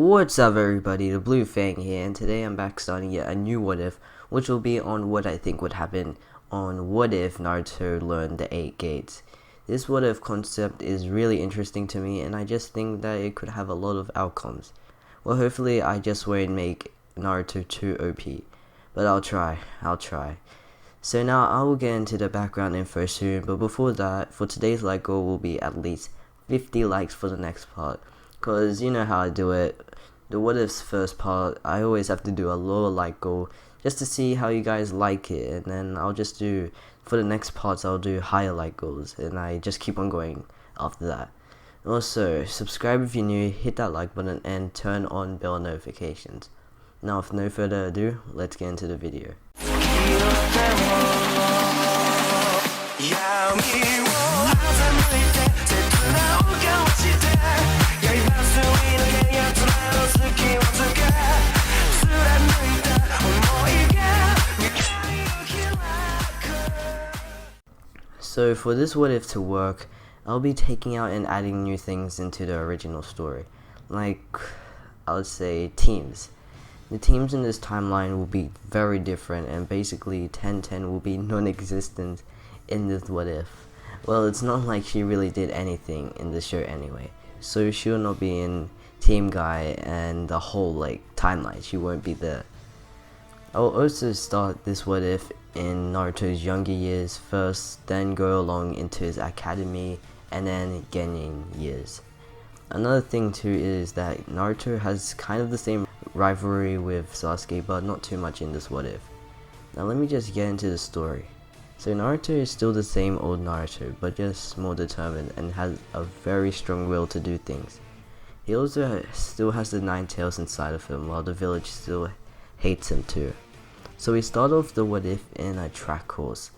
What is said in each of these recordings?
What's up everybody, the Blue Fang here, and today I'm back starting yet a new what if, which will be on what I think would happen on what if Naruto learned the 8 gates. This what if concept is really interesting to me, and I just think that it could have a lot of outcomes. Well, hopefully I just won't make Naruto too OP, but I'll try. So now I will get into the background info soon, but before that, for today's like goal will be at least 50 likes for the next part. Cause you know how I do it. The what if's first part, I always have to do a lower like goal just to see how you guys like it, and then I'll just do, for the next parts I'll do higher like goals, and I just keep on going after that. Also, subscribe if you're new, hit that like button, and turn on bell notifications. Now with no further ado, let's get into the video. So for this what if to work, I'll be taking out and adding new things into the original story. Like, I would say teams. The teams in this timeline will be very different, and basically 10-10 will be non-existent in this what if. Well, it's not like she really did anything in the show anyway, so she will not be in Team Guy and the whole timeline. She won't be there. I'll also start this what if in Naruto's younger years first, then go along into his academy, and then Genin years. Another thing too is that Naruto has kind of the same rivalry with Sasuke, but not too much in this what if. Now let me just get into the story. So Naruto is still the same old Naruto, but just more determined and has a very strong will to do things. He also still has the 9 tails inside of him, while the village still hates him too. So we start off the what if in a track course.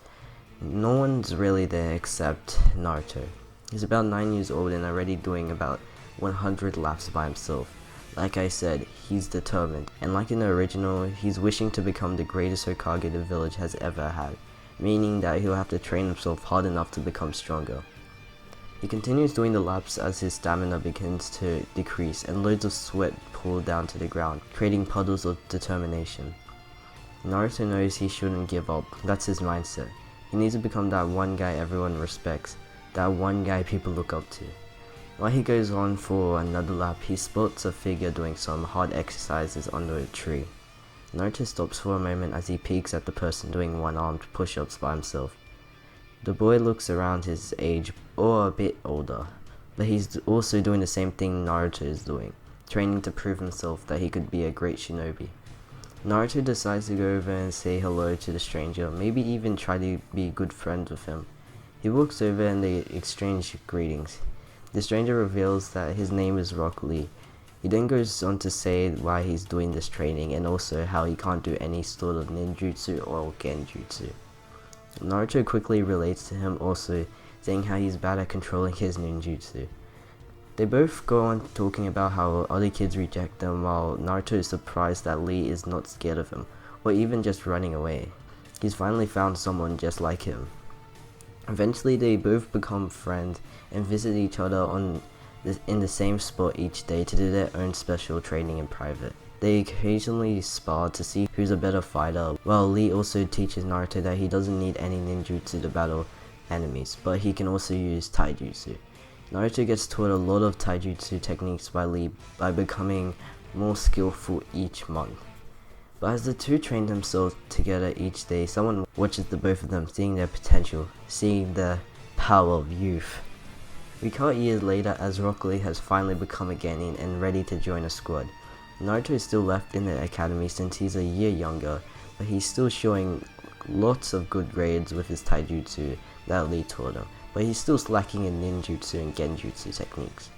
No one's really there except Naruto. He's about 9 years old and already doing about 100 laps by himself. Like I said, he's determined, and like in the original, he's wishing to become the greatest Hokage the village has ever had, meaning that he'll have to train himself hard enough to become stronger. He continues doing the laps as his stamina begins to decrease and loads of sweat pour down to the ground, creating puddles of determination. Naruto knows he shouldn't give up. That's his mindset. He needs to become that one guy everyone respects, that one guy people look up to. While he goes on for another lap, he spots a figure doing some hard exercises under a tree. Naruto stops for a moment as he peeks at the person doing one-armed push-ups by himself. The boy looks around his age, or a bit older, but he's also doing the same thing Naruto is doing, training to prove himself that he could be a great shinobi. Naruto decides to go over and say hello to the stranger, maybe even try to be good friends with him. He walks over and they exchange greetings. The stranger reveals that his name is Rock Lee. He then goes on to say why he's doing this training, and also how he can't do any sort of ninjutsu or genjutsu. Naruto quickly relates to him, also saying how he's bad at controlling his ninjutsu. They both go on talking about how other kids reject them, while Naruto is surprised that Lee is not scared of him, or even just running away. He's finally found someone just like him. Eventually they both become friends and visit each other in the same spot each day to do their own special training in private. They occasionally spar to see who's a better fighter, while Lee also teaches Naruto that he doesn't need any ninjutsu to battle enemies, but he can also use taijutsu. Naruto gets taught a lot of taijutsu techniques by Lee by becoming more skillful each month. But as the two train themselves together each day, someone watches the both of them, seeing their potential, seeing the power of youth. We cut years later as Rock Lee has finally become a genin and ready to join a squad. Naruto is still left in the academy since he's a year younger, but he's still showing lots of good grades with his taijutsu that Lee taught him, but he's still slacking in ninjutsu and genjutsu techniques.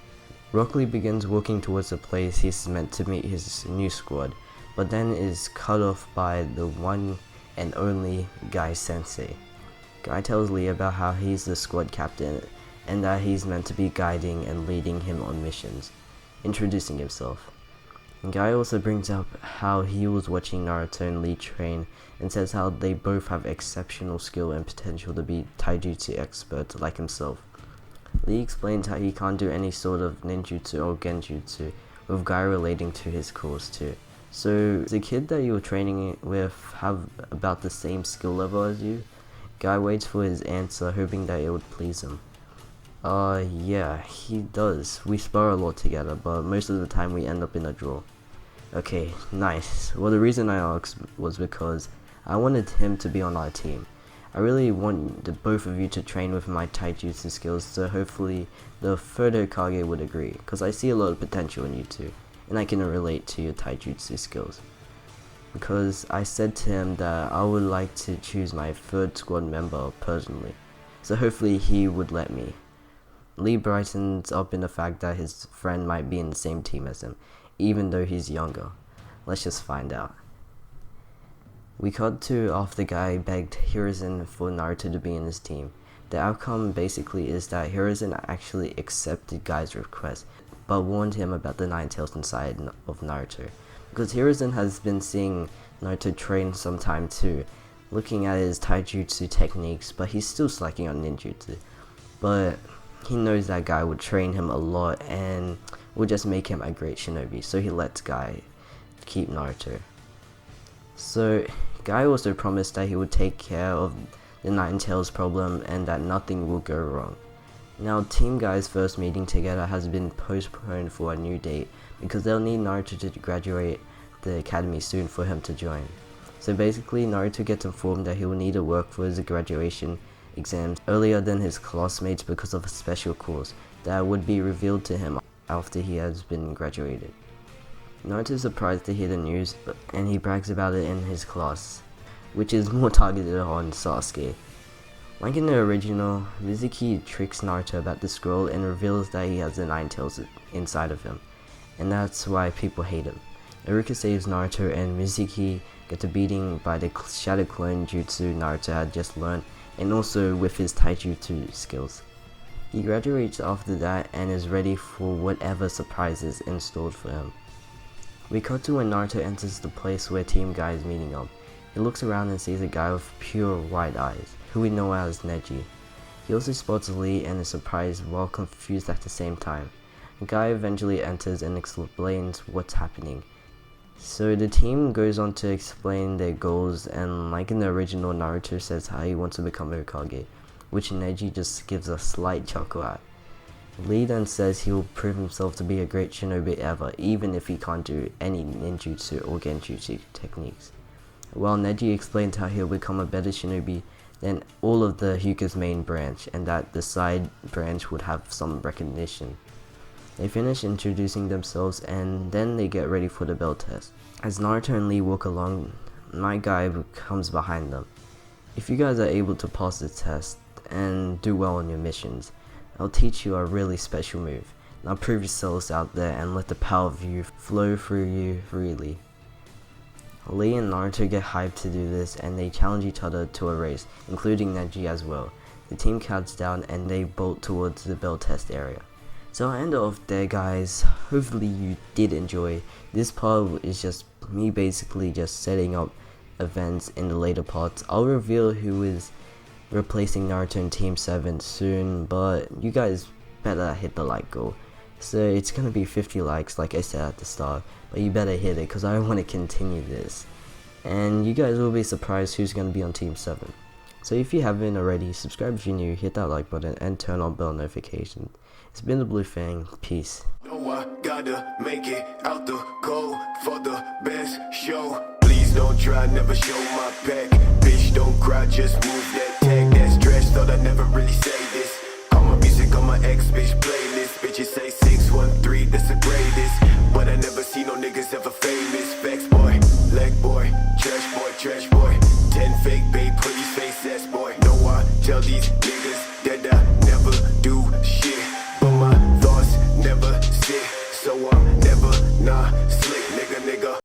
Rock Lee begins walking towards the place he's meant to meet his new squad, but then is cut off by the one and only Guy Sensei. Guy tells Lee about how he's the squad captain and that he's meant to be guiding and leading him on missions, introducing himself. Guy also brings up how he was watching Naruto and Lee train, and says how they both have exceptional skill and potential to be taijutsu experts like himself. Lee explains how he can't do any sort of ninjutsu or genjutsu, with a guy relating to his course too. So the kid that you're training with have about the same skill level as you? Guy waits for his answer, hoping that it would please him. Yeah, he does. We spar a lot together, but most of the time we end up in a draw. Okay, nice. Well, the reason I asked was because I wanted him to be on our team. I really want both of you to train with my taijutsu skills, so hopefully the Further Kage would agree, because I see a lot of potential in you two, and I can relate to your taijutsu skills. Because I said to him that I would like to choose my third squad member personally, so hopefully he would let me. Lee brightens up in the fact that his friend might be in the same team as him, even though he's younger. Let's just find out. We cut to after the guy begged Hiruzen for Naruto to be in his team. The outcome basically is that Hiruzen actually accepted Guy's request, but warned him about the Nine Tails inside of Naruto. Because Hiruzen has been seeing Naruto train some time too, looking at his taijutsu techniques, but he's still slacking on ninjutsu. But he knows that Guy would train him a lot and will just make him a great shinobi, so he lets Guy keep Naruto. So Guy also promised that he would take care of the Nine Tails problem and that nothing will go wrong. Now Team Guy's first meeting together has been postponed for a new date because they'll need Naruto to graduate the academy soon for him to join. So basically Naruto gets informed that he will need to work for his graduation exams earlier than his classmates because of a special course that would be revealed to him after he has been graduated. Naruto is surprised to hear the news, and he brags about it in his class, which is more targeted on Sasuke. Like in the original, Mizuki tricks Naruto about the scroll and reveals that he has the Nine Tails inside of him, and that's why people hate him. Naruto saves Naruto and Mizuki gets a beating by the Shadow Clone Jutsu Naruto had just learned, and also with his taijutsu skills. He graduates after that and is ready for whatever surprises in store for him. We cut to when Naruto enters the place where Team Guy is meeting up. He looks around and sees a guy with pure white eyes, who we know as Neji. He also spots Lee and is surprised while confused at the same time. The guy eventually enters and explains what's happening. So the team goes on to explain their goals, and like in the original, Naruto says how he wants to become a Hokage, which Neji just gives a slight chuckle at. Lee then says he will prove himself to be a great shinobi ever, even if he can't do any ninjutsu or genjutsu techniques. While Neji explains how he'll become a better shinobi than all of the Hyuga's main branch, and that the side branch would have some recognition. They finish introducing themselves and then they get ready for the bell test. As Naruto and Lee walk along, my guy comes behind them. If you guys are able to pass the test and do well on your missions, I'll teach you a really special move. Now prove yourselves out there and let the power of you flow through you freely. Lee and Naruto get hyped to do this and they challenge each other to a race, including Neji as well. The team counts down and they bolt towards the bell test area. So I end off there, guys. Hopefully you did enjoy. This part is just me basically just setting up events in the later parts. I'll reveal who is replacing Naruto in Team 7 soon, but you guys better hit the like goal. So it's gonna be 50 likes like I said at the start, but you better hit it because I want to continue this. And you guys will be surprised who's gonna be on Team 7. So if you haven't already, subscribe if you're new, hit that like button and turn on bell notifications. It's been the Blue Fang. Peace. No, I gotta make it out the cold for the best show. Please don't try, never show my back. Bitch, don't cry, just move that tag. That stretch, thought I'd never really say this. All my music on my ex-bitch playlist. Bitches say 613, that's the greatest. But I never see no niggas ever famous. Facts boy, leg boy, trash boy. 10 fake babe, police face ass boy. No, I tell these niggas that I